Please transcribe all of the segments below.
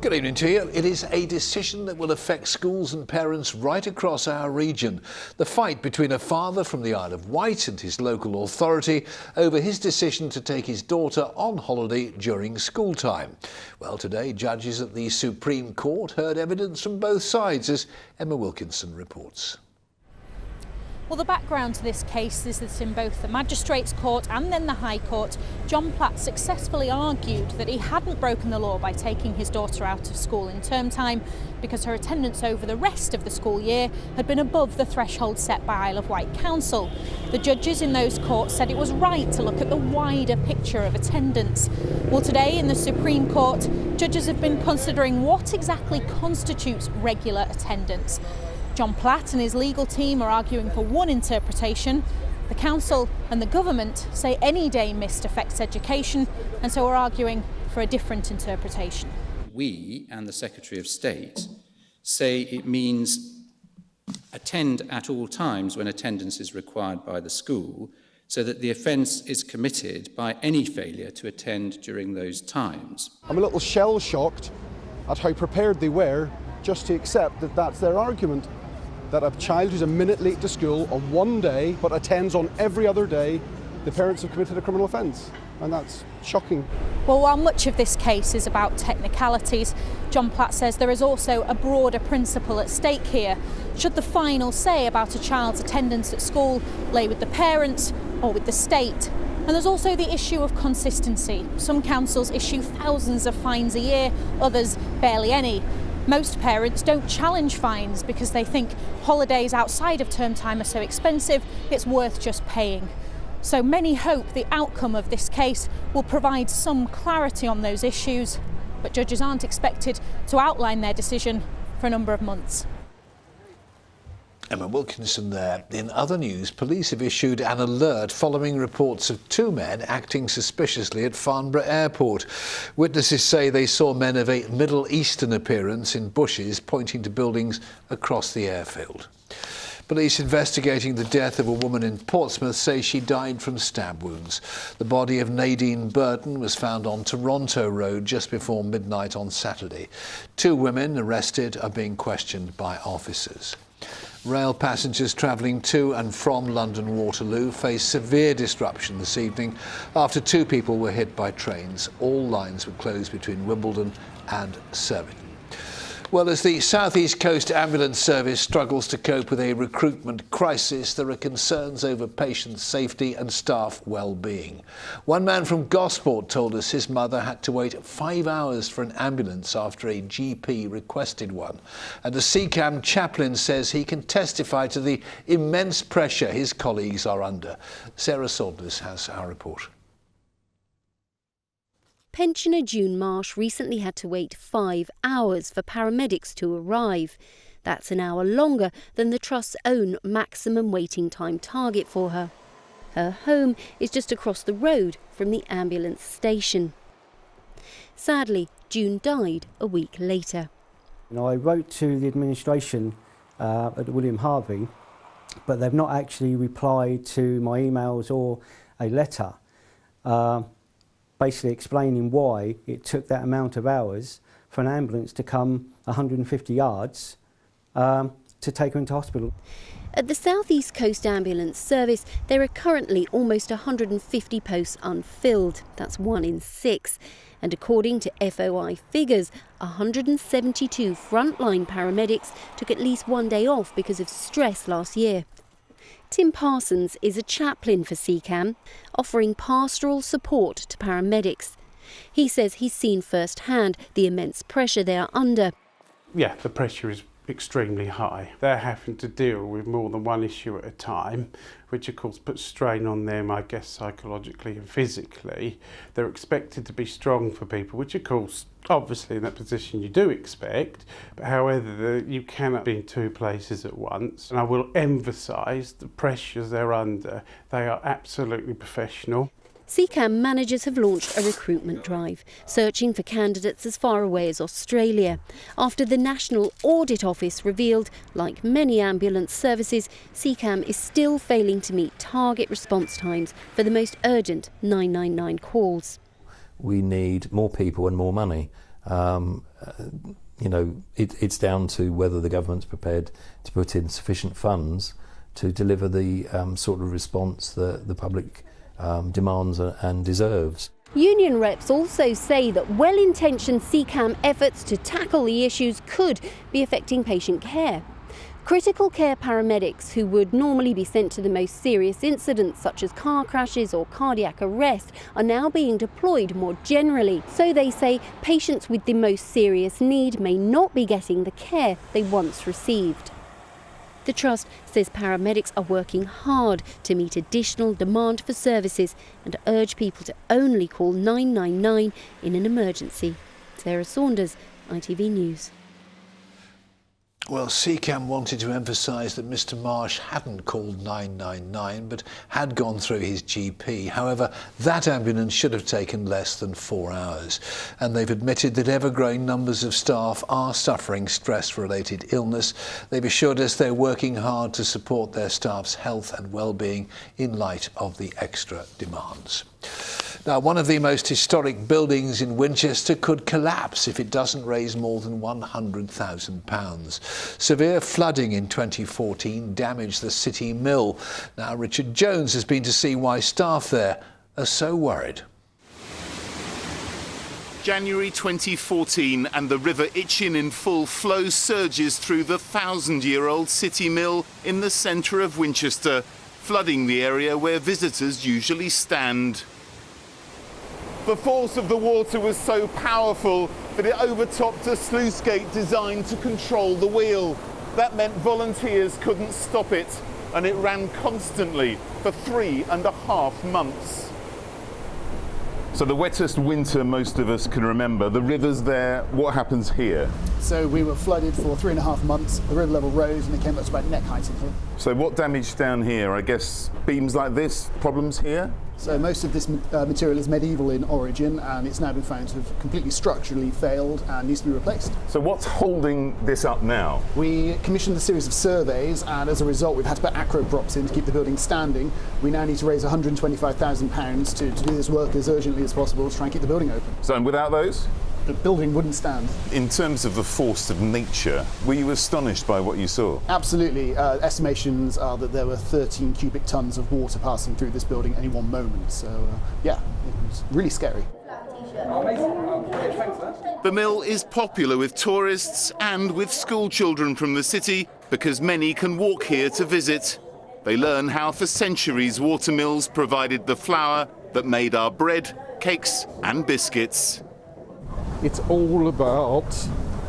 Good evening to you. It is a decision that will affect schools and parents right across our region. The fight between a father from the Isle of Wight and his local authority over his decision to take his daughter on holiday during school time. Well, today judges at the Supreme Court heard evidence from both sides, as Emma Wilkinson reports. Well, the background to this case is that in both the Magistrates' Court and then the High Court, John Platt successfully argued that he hadn't broken the law by taking his daughter out of school in term time because her attendance over the rest of the school year had been above the threshold set by Isle of Wight Council. The judges in those courts said it was right to look at the wider picture of attendance. Well, today in the Supreme Court, judges have been considering what exactly constitutes regular attendance. John Platt and his legal team are arguing for one interpretation. The council and the government say any day missed affects education, and so are arguing for a different interpretation. We and the Secretary of State say it means attend at all times when attendance is required by the school, so that the offence is committed by any failure to attend during those times. I'm a little shell-shocked at how prepared they were just to accept that that's their argument. That a child who's a minute late to school on one day but attends on every other day, the parents have committed a criminal offence, and that's shocking. Well, while much of this case is about technicalities, John Platt says there is also a broader principle at stake here. Should the final say about a child's attendance at school lay with the parents or with the state? And there's also the issue of consistency. Some councils issue thousands of fines a year, others barely any. Most parents don't challenge fines because they think holidays outside of term time are so expensive, it's worth just paying. So many hope the outcome of this case will provide some clarity on those issues, but judges aren't expected to outline their decision for a number of months. Emma Wilkinson there. In other news, police have issued an alert following reports of two men acting suspiciously at Farnborough Airport. Witnesses say they saw men of a Middle Eastern appearance in bushes pointing to buildings across the airfield. Police investigating the death of a woman in Portsmouth say she died from stab wounds. The body of Nadine Burton was found on Toronto Road just before midnight on Saturday. Two women arrested are being questioned by officers. Rail passengers travelling to and from London Waterloo face severe disruption this evening after two people were hit by trains. All lines were closed between Wimbledon and Surbiton. Well, as the South East Coast Ambulance Service struggles to cope with a recruitment crisis, there are concerns over patient safety and staff well-being. One man from Gosport told us his mother had to wait 5 hours for an ambulance after a GP requested one. And the CCAM chaplain says he can testify to the immense pressure his colleagues are under. Sarah Saunders has our report. Pensioner June Marsh recently had to wait 5 hours for paramedics to arrive. That's an hour longer than the Trust's own maximum waiting time target for her. Her home is just across the road from the ambulance station. Sadly, June died a week later. I wrote to the administration at William Harvey, but they've not actually replied to my emails or a letter. Basically explaining why it took that amount of hours for an ambulance to come 150 yards to take her into hospital. At the South East Coast Ambulance Service, there are currently almost 150 posts unfilled. That's 1 in 6. And according to FOI figures, 172 frontline paramedics took at least 1 day off because of stress last year. Tim Parsons is a chaplain for CCAM, offering pastoral support to paramedics. He says he's seen firsthand the immense pressure they are under. Yeah, the pressure is extremely high. They're having to deal with more than one issue at a time, which of course puts strain on them, I guess, psychologically and physically. They're expected to be strong for people, which of course, obviously in that position you do expect, but however, you cannot be in two places at once. And I will emphasise the pressures they're under. They are absolutely professional. CCAM managers have launched a recruitment drive, searching for candidates as far away as Australia, after the National Audit Office revealed, like many ambulance services, CCAM is still failing to meet target response times for the most urgent 999 calls. We need more people and more money. It's down to whether the government's prepared to put in sufficient funds to deliver the sort of response that the public demands and deserves. Union reps also say that well-intentioned CCAM efforts to tackle the issues could be affecting patient care. Critical care paramedics who would normally be sent to the most serious incidents such as car crashes or cardiac arrest are now being deployed more generally. So they say patients with the most serious need may not be getting the care they once received. The Trust says paramedics are working hard to meet additional demand for services and urge people to only call 999 in an emergency. Sarah Saunders, ITV News. Well, CCAM wanted to emphasise that Mr Marsh hadn't called 999 but had gone through his GP. However, that ambulance should have taken less than 4 hours. And they've admitted that ever-growing numbers of staff are suffering stress-related illness. They've assured us they're working hard to support their staff's health and well-being in light of the extra demands. Now, one of the most historic buildings in Winchester could collapse if it doesn't raise more than £100,000. Severe flooding in 2014 damaged the City Mill. Now, Richard Jones has been to see why staff there are so worried. January 2014 and the River Itchen in full flow surges through the 1,000-year-old City Mill in the centre of Winchester, flooding the area where visitors usually stand. The force of the water was so powerful that it overtopped a sluice gate designed to control the wheel. That meant volunteers couldn't stop it, and it ran constantly for 3.5 months. So the wettest winter most of us can remember. The river's there. What happens here? So we were flooded for 3.5 months. The river level rose and it came up to about neck height in here. So what damage down here? I guess beams like this, problems here? So most of this material is medieval in origin, and it's now been found to have completely structurally failed and needs to be replaced. So what's holding this up now? We commissioned a series of surveys, and as a result we've had to put acro props in to keep the building standing. We now need to raise £125,000 to do this work as urgently as possible to try and keep the building open. So and without those? The building wouldn't stand. In terms of the force of nature, were you astonished by what you saw? Absolutely. Estimations are that there were 13 cubic tons of water passing through this building at any one moment. So, yeah, it was really scary. The mill is popular with tourists and with school children from the city because many can walk here to visit. They learn how for centuries watermills provided the flour that made our bread, cakes and biscuits. It's all about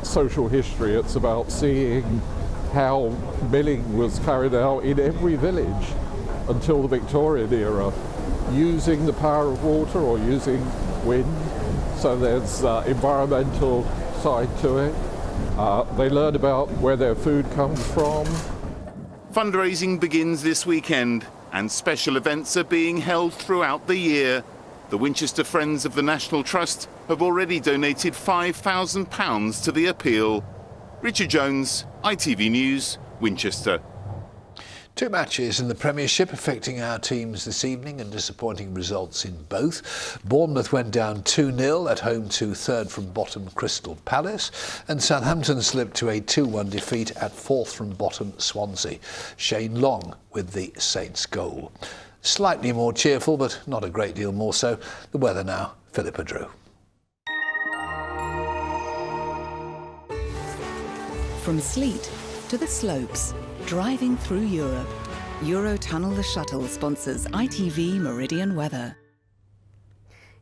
social history. It's about seeing how milling was carried out in every village until the Victorian era, using the power of water or using wind. So there's environmental side to it. They learn about where their food comes from. Fundraising begins this weekend and special events are being held throughout the year. The Winchester Friends of the National Trust have already donated £5,000 to the appeal. Richard Jones, ITV News, Winchester. 2 matches in the Premiership affecting our teams this evening and disappointing results in both. Bournemouth went down 2-0 at home to third from bottom Crystal Palace, and Southampton slipped to a 2-1 defeat at fourth from bottom Swansea. Shane Long with the Saints goal. Slightly more cheerful, but not a great deal more so. The weather now, Philippa Drew. From sleet to the slopes, driving through Europe. Eurotunnel the Shuttle sponsors ITV Meridian weather.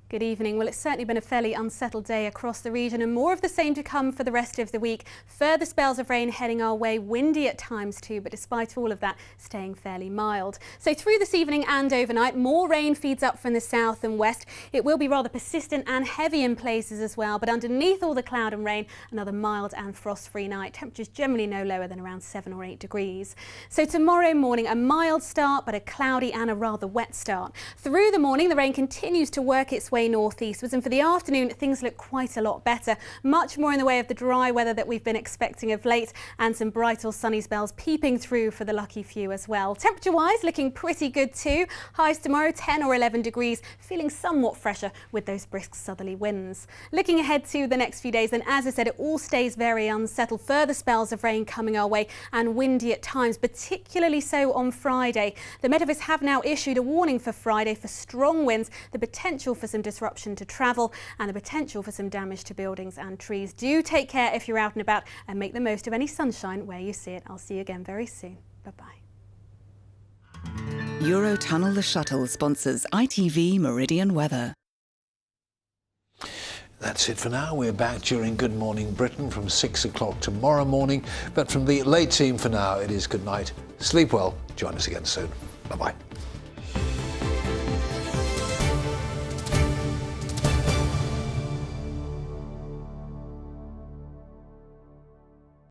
Good evening. Well, it's certainly been a fairly unsettled day across the region and more of the same to come for the rest of the week. Further spells of rain heading our way, windy at times too, but despite all of that, staying fairly mild. So through this evening and overnight, more rain feeds up from the south and west. It will be rather persistent and heavy in places as well, but underneath all the cloud and rain, another mild and frost-free night. Temperatures generally no lower than around 7 or 8 degrees. So tomorrow morning, a mild start, but a cloudy and a rather wet start. Through the morning, the rain continues to work its way way northeastwards, and for the afternoon things look quite a lot better. Much more in the way of the dry weather that we've been expecting of late, and some bright or sunny spells peeping through for the lucky few as well. Temperature wise looking pretty good too. Highs tomorrow 10 or 11 degrees, feeling somewhat fresher with those brisk southerly winds. Looking ahead to the next few days, then as I said, it all stays very unsettled. Further spells of rain coming our way and windy at times, particularly so on Friday. The Met Office have now issued a warning for Friday for strong winds, the potential for some disruption to travel and the potential for some damage to buildings and trees. Do take care if you're out and about and make the most of any sunshine where you see it. I'll see you again very soon. Bye-bye. Eurotunnel the Shuttle sponsors ITV Meridian Weather. That's it for now. We're back during Good Morning Britain from 6 o'clock tomorrow morning. But from the late team for now, it is good night. Sleep well. Join us again soon. Bye-bye.